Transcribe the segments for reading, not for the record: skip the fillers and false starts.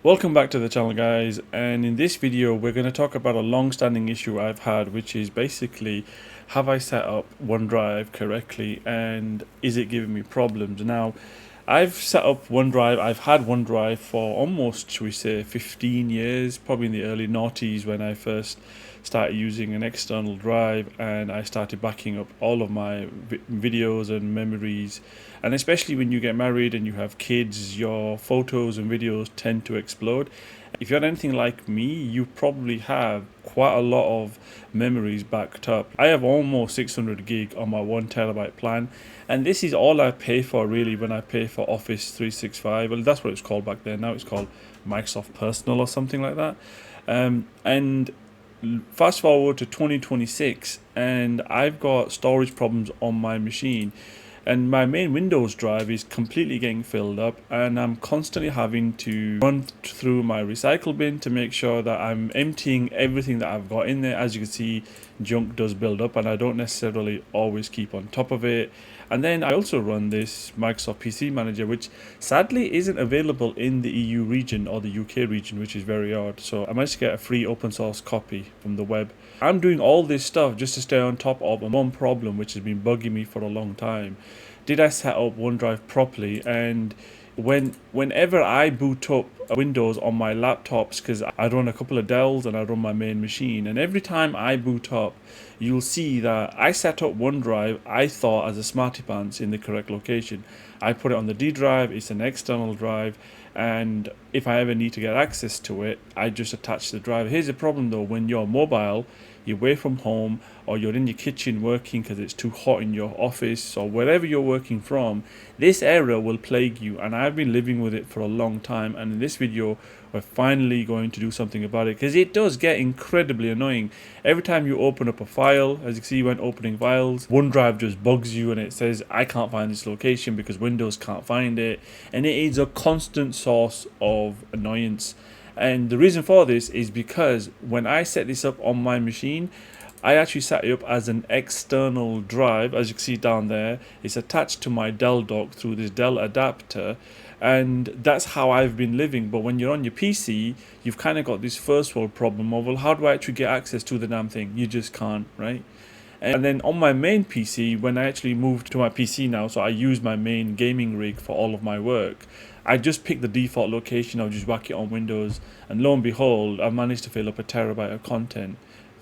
Welcome back to the channel, guys, and in this video we're going to talk about a long-standing issue I've had, which is basically, have I set up OneDrive correctly and is it giving me problems? Now, I've set up OneDrive. I've had OneDrive for almost, should we say, 15 years, probably in the early noughties when I first started using an external drive, and I started backing up all of my videos and memories. And especially when you get married and you have kids, your photos and videos tend to explode. If you're anything like me, you probably have quite a lot of memories backed up. I have almost 600 gig on my 1 terabyte plan, and this is all I pay for really when I pay for Office 365. Well, that's what it's called back then. Now it's called Microsoft Personal or something like that. And fast forward to 2026, and I've got storage problems on my machine. And my main Windows drive is completely getting filled up, and I'm constantly having to run through my recycle bin to make sure that I'm emptying everything that I've got in there. As you can see, junk does build up, and I don't necessarily always keep on top of it. And then I also run this Microsoft PC Manager, which sadly isn't available in the EU region or the UK region, which is very odd. So I managed to get a free open source copy from the web. I'm doing all this stuff just to stay on top of one problem which has been bugging me for a long time. Did I set up OneDrive properly? And whenever I boot up Windows on my laptops, because I run a couple of Dells and I run my main machine, and every time I boot up, you'll see that I set up OneDrive, I thought, as a smarty pants in the correct location. I put it on the D drive, it's an external drive, and if I ever need to get access to it, I just attach the drive. Here's the problem though: when you're mobile, you're away from home, or you're in your kitchen working because it's too hot in your office or wherever you're working from, this error will plague you, and I've been living with it for a long time. And in this video we're finally going to do something about it, because it does get incredibly annoying. Every time you open up a file, as you can see when opening files, OneDrive just bugs you and it says I can't find this location because Windows can't find it, and it is a constant source of annoyance. And the reason for this is because when I set this up on my machine, I actually set it up as an external drive. As you can see down there, it's attached to my Dell dock through this Dell adapter, and that's how I've been living. But when you're on your PC, you've kind of got this first world problem of, well, how do I actually get access to the damn thing? You just can't, right? And then on my main PC, when I actually moved to my PC now, so I use my main gaming rig for all of my work, I just pick the default location, I'll just whack it on Windows, and lo and behold, I've managed to fill up a terabyte of content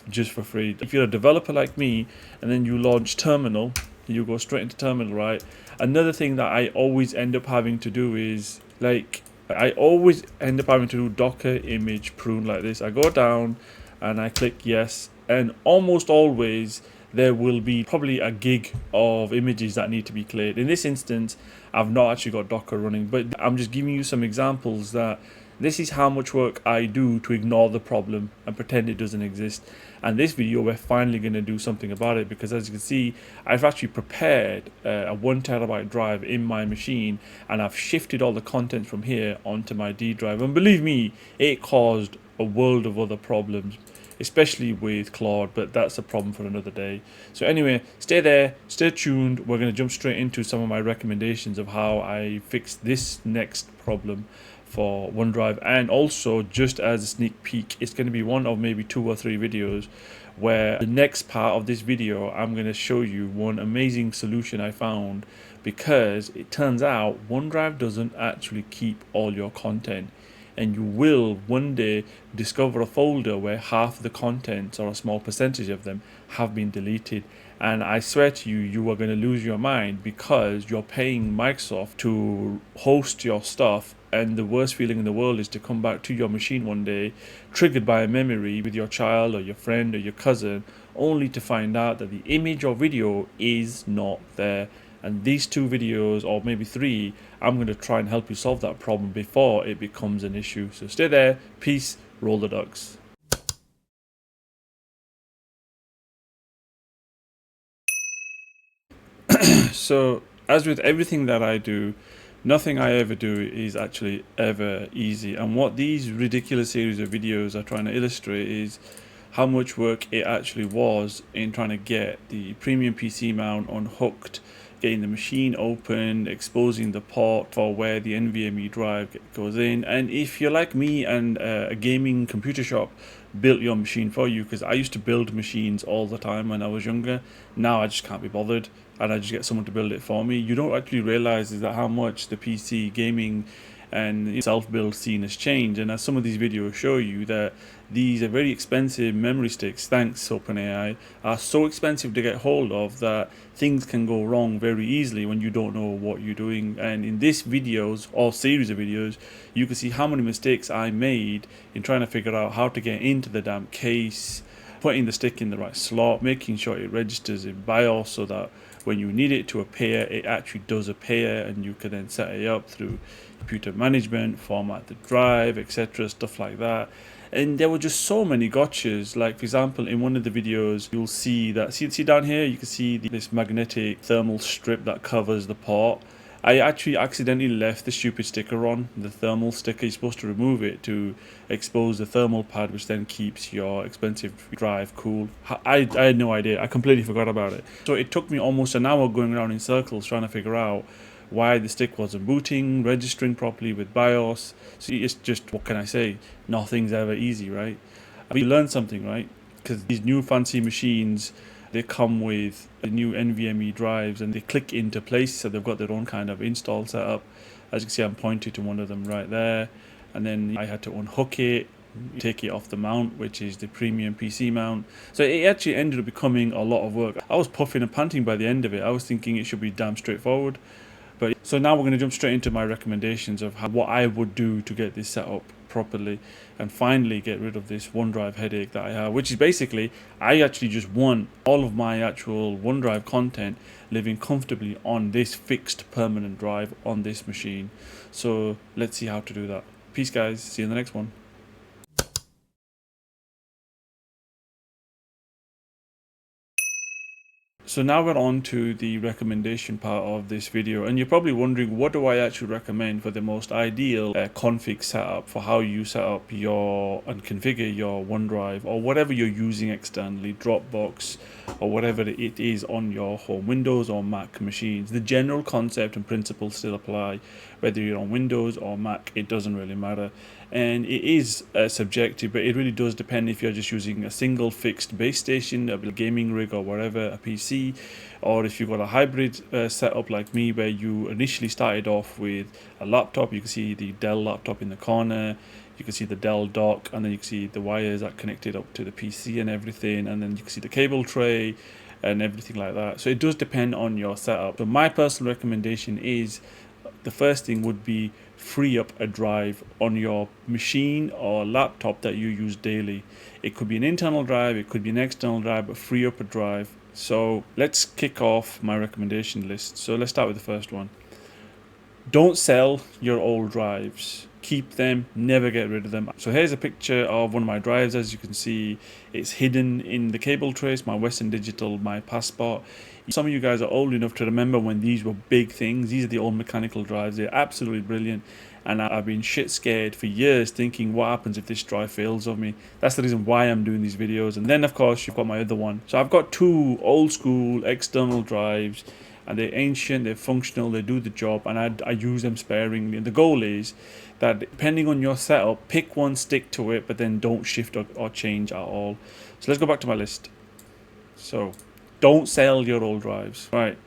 just for free. If you're a developer like me, and then you launch Terminal, you go straight into Terminal, right? Another thing that I always end up having to do is, I always end up having to do Docker image prune like this. I go down and I click yes, and almost always there will be probably a gig of images that need to be cleared. In this instance, I've not actually got Docker running, but I'm just giving you some examples that this is how much work I do to ignore the problem and pretend it doesn't exist. And this video, we're finally going to do something about it, because as you can see, I've actually prepared a 1 terabyte drive in my machine, and I've shifted all the content from here onto my D drive. And believe me, it caused a world of other problems, especially with Claude, but that's a problem for another day. So anyway, stay there, stay tuned. We're going to jump straight into some of my recommendations of how I fix this next problem for OneDrive. And also, just as a sneak peek, it's going to be one of maybe 2 or 3 videos where the next part of this video I'm going to show you one amazing solution I found, because it turns out OneDrive doesn't actually keep all your content, and you will one day discover a folder where half the contents, or a small percentage of them, have been deleted. And I swear to you, you are going to lose your mind, because you're paying Microsoft to host your stuff, and the worst feeling in the world is to come back to your machine one day triggered by a memory with your child or your friend or your cousin, only to find out that the image or video is not there. And these 2 videos, or maybe 3, I'm going to try and help you solve that problem before it becomes an issue. So stay there, peace, roll the ducks. So, as with everything that I do, nothing I ever do is actually ever easy. And what these ridiculous series of videos are trying to illustrate is how much work it actually was in trying to get the premium PC mount unhooked, getting the machine open, exposing the port for where the NVMe drive goes in. And if you're like me and a gaming computer shop built your machine for you, because I used to build machines all the time when I was younger, now I just can't be bothered and I just get someone to build it for me. You don't actually realize is that how much the PC gaming and self-build scene has changed. And as some of these videos show you, that these are very expensive memory sticks, thanks OpenAI, are so expensive to get hold of that things can go wrong very easily when you don't know what you're doing. And in this videos or series of videos, you can see how many mistakes I made in trying to figure out how to get into the damn case, putting the stick in the right slot, making sure it registers in BIOS so that when you need it to appear, it actually does appear, and you can then set it up through computer management, format the drive, etc., stuff like that. And there were just so many gotchas. Like, for example, in one of the videos, you'll see that, see down here, you can see this magnetic thermal strip that covers the port. I actually accidentally left the stupid sticker on, the thermal sticker. You're supposed to remove it to expose the thermal pad, which then keeps your expensive drive cool. I had no idea. I completely forgot about it. So it took me almost an hour going around in circles trying to figure out why the stick wasn't booting, registering properly with BIOS. So it's just, what can I say? Nothing's ever easy, right? We learned something, right? Because these new fancy machines, they come with the new NVMe drives and they click into place, so they've got their own kind of install setup. As you can see, I'm pointing to one of them right there, and then I had to unhook it, take it off the mount, which is the premium PC mount. So it actually ended up becoming a lot of work. I was puffing and panting by the end of it. I was thinking it should be damn straightforward. But so now we're going to jump straight into my recommendations of what I would do to get this set up properly and finally get rid of this OneDrive headache that I have, which is basically I actually just want all of my actual OneDrive content living comfortably on this fixed permanent drive on this machine. So let's see how to do that. Peace, guys. See you in the next one. So now we're on to the recommendation part of this video, and you're probably wondering, what do I actually recommend for the most ideal config setup for how you set up your and configure your OneDrive or whatever you're using externally, Dropbox or whatever it is on your home Windows or Mac machines. The general concept and principles still apply whether you're on Windows or Mac. It doesn't really matter, and it is subjective, but it really does depend if you're just using a single fixed base station, a gaming rig or whatever, a PC, or if you've got a hybrid setup like me where you initially started off with a laptop. You can see the Dell laptop in the corner, you can see the Dell dock, and then you can see the wires that connected up to the PC and everything, and then you can see the cable tray and everything like that. So it does depend on your setup. So my personal recommendation is, the first thing would be free up a drive on your machine or laptop that you use daily. It could be an internal drive, it could be an external drive, but free up a drive. So let's kick off my recommendation list. So let's start with the first one. Don't sell your old drives. Keep them, never get rid of them. So here's a picture of one of my drives. As you can see, it's hidden in the cable trace, my Western Digital, my passport. Some of you guys are old enough to remember when these were big things. These are the old mechanical drives. They're absolutely brilliant, and I've been shit scared for years thinking, what happens if this drive fails on me? That's the reason why I'm doing these videos. And then of course you've got my other one. So I've got two old school external drives, and they're ancient, they're functional, they do the job, and I use them sparingly. And the goal is that depending on your setup, pick one, stick to it, but then don't shift or change at all. So let's go back to my list. So don't sell your old drives. Right.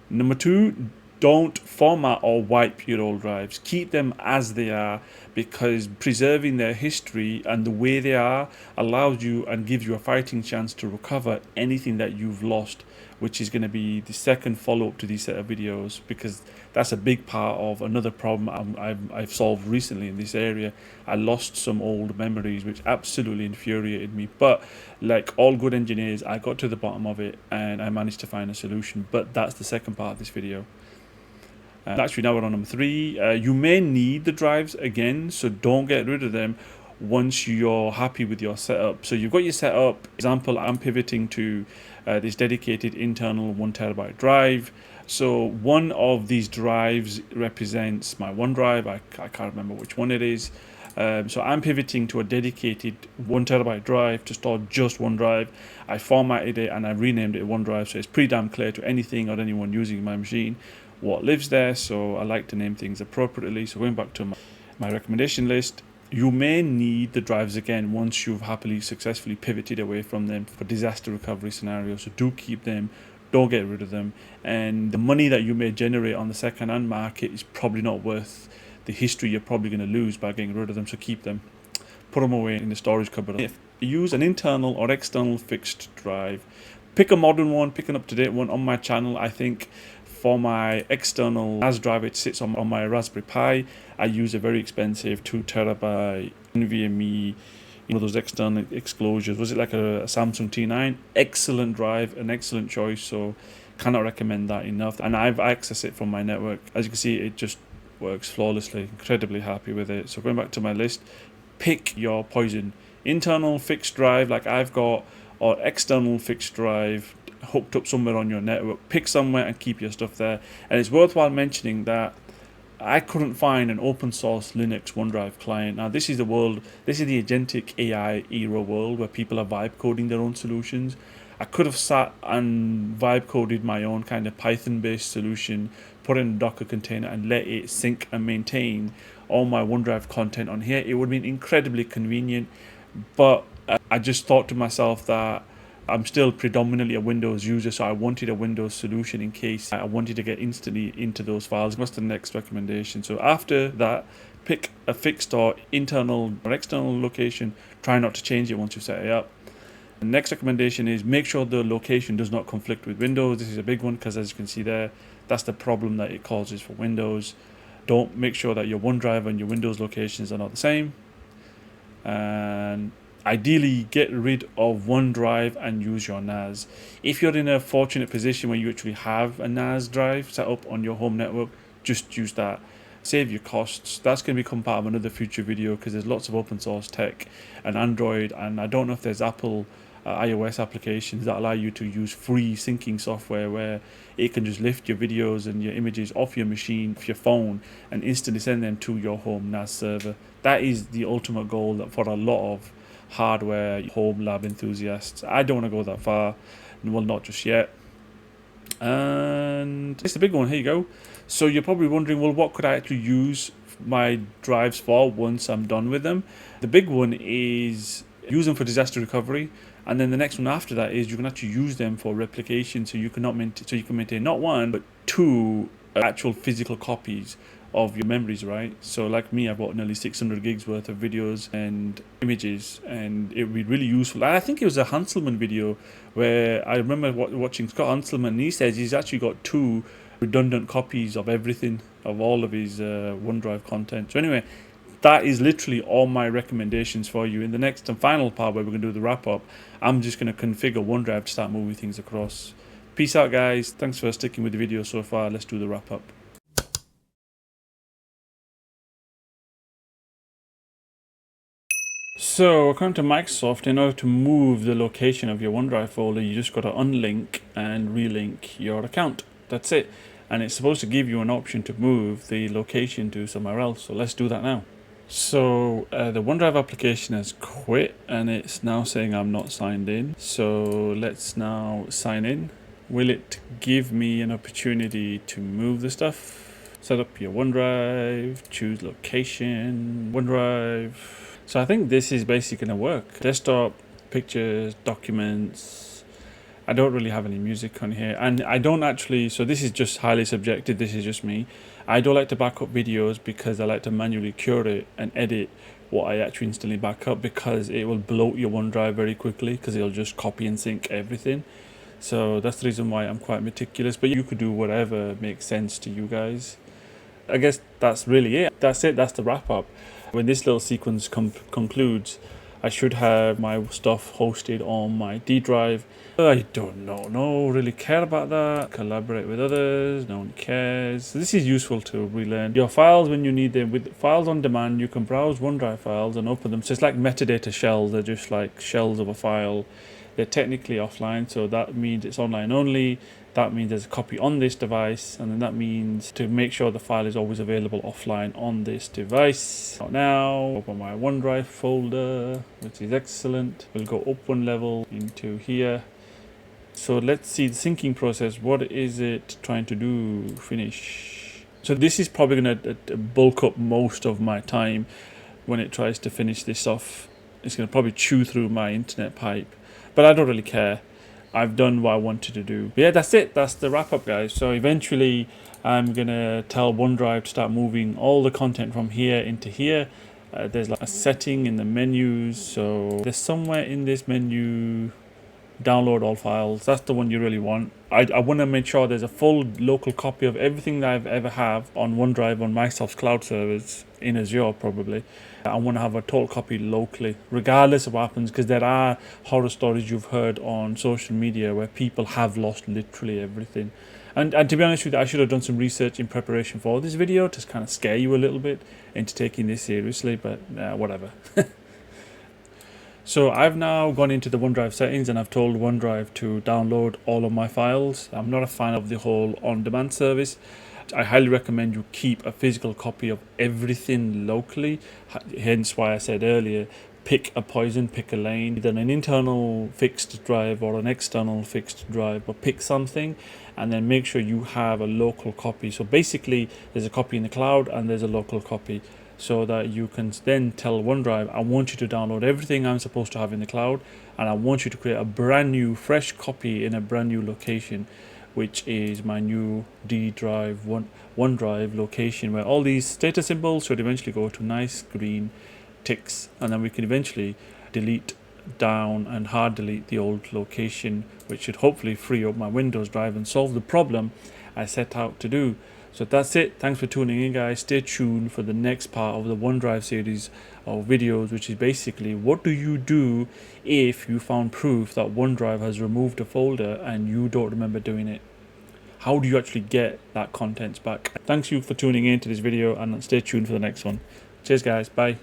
Number two, don't format or wipe your old drives. Keep them as they are, because preserving their history and the way they are allows you and gives you a fighting chance to recover anything that you've lost, which is going to be the second follow-up to these set of videos, because that's a big part of another problem I've solved recently in this area. I lost some old memories, which absolutely infuriated me, but like all good engineers, I got to the bottom of it and I managed to find a solution. But that's the second part of this video. Actually, now we're on number three. You may need the drives again, so don't get rid of them once you're happy with your setup. So you've got your setup. Example, I'm pivoting to this dedicated internal 1 terabyte drive. So one of these drives represents my OneDrive. I can't remember which one it is. So I'm pivoting to a dedicated 1 terabyte drive to store just OneDrive. I formatted it and I renamed it OneDrive, so it's pretty damn clear to anything or anyone using my machine what lives there. So I like to name things appropriately. So going back to my recommendation list, you may need the drives again once you've happily successfully pivoted away from them for disaster recovery scenarios. So do keep them, don't get rid of them. And the money that you may generate on the second-hand market is probably not worth the history you're probably going to lose by getting rid of them. So keep them, put them away in the storage cupboard. If you use an internal or external fixed drive, pick a modern one, pick an up-to-date one. On my channel, I think for my external NAS drive, it sits on my Raspberry Pi. I use a very expensive 2 terabyte NVMe, those external exclosures. Was it like a Samsung T9? Excellent drive, an excellent choice. So cannot recommend that enough. And I've accessed it from my network. As you can see, it just works flawlessly. Incredibly happy with it. So going back to my list, pick your poison. Internal fixed drive like I've got, or external fixed drive hooked up somewhere on your network. Pick somewhere and keep your stuff there. And it's worthwhile mentioning that I couldn't find an open source Linux OneDrive client. Now this is the world, this is the agentic AI era world where people are vibe coding their own solutions. I could have sat and vibe coded my own kind of Python based solution, put it in a Docker container and let it sync and maintain all my OneDrive content on here. It would have been incredibly convenient, but I just thought to myself that I'm still predominantly a Windows user, so I wanted a Windows solution in case I wanted to get instantly into those files. What's the next recommendation? So after that, pick a fixed or internal or external location. Try not to change it once you set it up. The next recommendation is make sure the location does not conflict with Windows. This is a big one because as you can see there, that's the problem that it causes for Windows. Don't make sure that your OneDrive and your Windows locations are not the same. And ideally get rid of OneDrive and use your NAS. If you're in a fortunate position where you actually have a NAS drive set up on your home network, just use that. Save your costs. That's going to become part of another future video because there's lots of open source tech and Android, and I don't know if there's Apple iOS applications that allow you to use free syncing software where it can just lift your videos and your images off your machine, off your phone, and instantly send them to your home NAS server. That is the ultimate goal for a lot of hardware home lab enthusiasts. I don't want to go that far, well, not just yet. And it's the big one. Here you go. So you're probably wondering, well, what could I actually use my drives for once I'm done with them? The big one is use them for disaster recovery, and then the next one after that is you can actually use them for replication, so you can maintain not one but two actual physical copies of your memories, right? So like me, I've got nearly 600 gigs worth of videos and images, and it would be really useful. And I think it was a Hanselman video where I remember watching Scott Hanselman, and he says he's actually got two redundant copies of everything, of all of his OneDrive content. So anyway, that is literally all my recommendations for you. In the next and final part where we're going to do the wrap up, I'm just going to configure OneDrive to start moving things across. Peace out guys, thanks for sticking with the video so far. Let's do the wrap up. So according to Microsoft, in order to move the location of your OneDrive folder, you just got to unlink and relink your account. That's it. And it's supposed to give you an option to move the location to somewhere else. So let's do that now. So the OneDrive application has quit and it's now saying I'm not signed in. So let's now sign in. Will it give me an opportunity to move the stuff? Set up your OneDrive, choose location, OneDrive. So I think this is basically going to work. Desktop, pictures, documents. I don't really have any music on here, and I don't actually, so this is just highly subjective, this is just me. I don't like to back up videos because I like to manually curate and edit what I actually instantly back up, because it will bloat your OneDrive very quickly because it'll just copy and sync everything. So that's the reason why I'm quite meticulous, but you could do whatever makes sense to you guys. I guess that's really it. That's the wrap up. When this little sequence concludes, I should have my stuff hosted on my D drive. I don't really care about that. Collaborate with others, no one cares. So this is useful to relearn your files when you need them. With files on demand, you can browse OneDrive files and open them. So it's like metadata shells. They're just like shells of a file, they're technically offline, so that means it's online only. That means there's a copy on this device, and then that means to make sure the file is always available offline on this device. Now, open my OneDrive folder, which is excellent. We'll go up one level into here. So let's see the syncing process. What is it trying to do? Finish. So this is probably going to bulk up most of my time when it tries to finish this off. It's going to probably chew through my internet pipe, but I don't really care. I've done what I wanted to do. But yeah, that's it. That's the wrap up, guys. So eventually I'm going to tell OneDrive to start moving all the content from here into here. There's like a setting in the menus. So there's somewhere in this menu, download all files. That's the one you really want. I want to make sure there's a full local copy of everything that I've ever have on OneDrive on Microsoft's cloud servers, in Azure probably. I want to have a total copy locally, regardless of what happens, because there are horror stories you've heard on social media where people have lost literally everything. And to be honest with you, I should have done some research in preparation for this video to kind of scare you a little bit into taking this seriously, but whatever. So I've now gone into the OneDrive settings and I've told OneDrive to download all of my files. I'm not a fan of the whole on-demand service. I highly recommend you keep a physical copy of everything locally. Hence why I said earlier, pick a poison, pick a lane, either an internal fixed drive or an external fixed drive, but pick something and then make sure you have a local copy. So basically there's a copy in the cloud and there's a local copy, so that you can then tell OneDrive, I want you to download everything I'm supposed to have in the cloud, and I want you to create a brand new fresh copy in a brand new location, which is my new D drive OneDrive location, where all these status symbols should eventually go to nice green ticks, and then we can eventually delete down and hard delete the old location, which should hopefully free up my Windows drive and solve the problem I set out to do. So that's it. Thanks for tuning in, guys. Stay tuned for the next part of the OneDrive series of videos, which is basically what do you do if you found proof that OneDrive has removed a folder and you don't remember doing it. How do you actually get that content back? Thanks you for tuning in to this video, and stay tuned for the next one. Cheers, guys. Bye.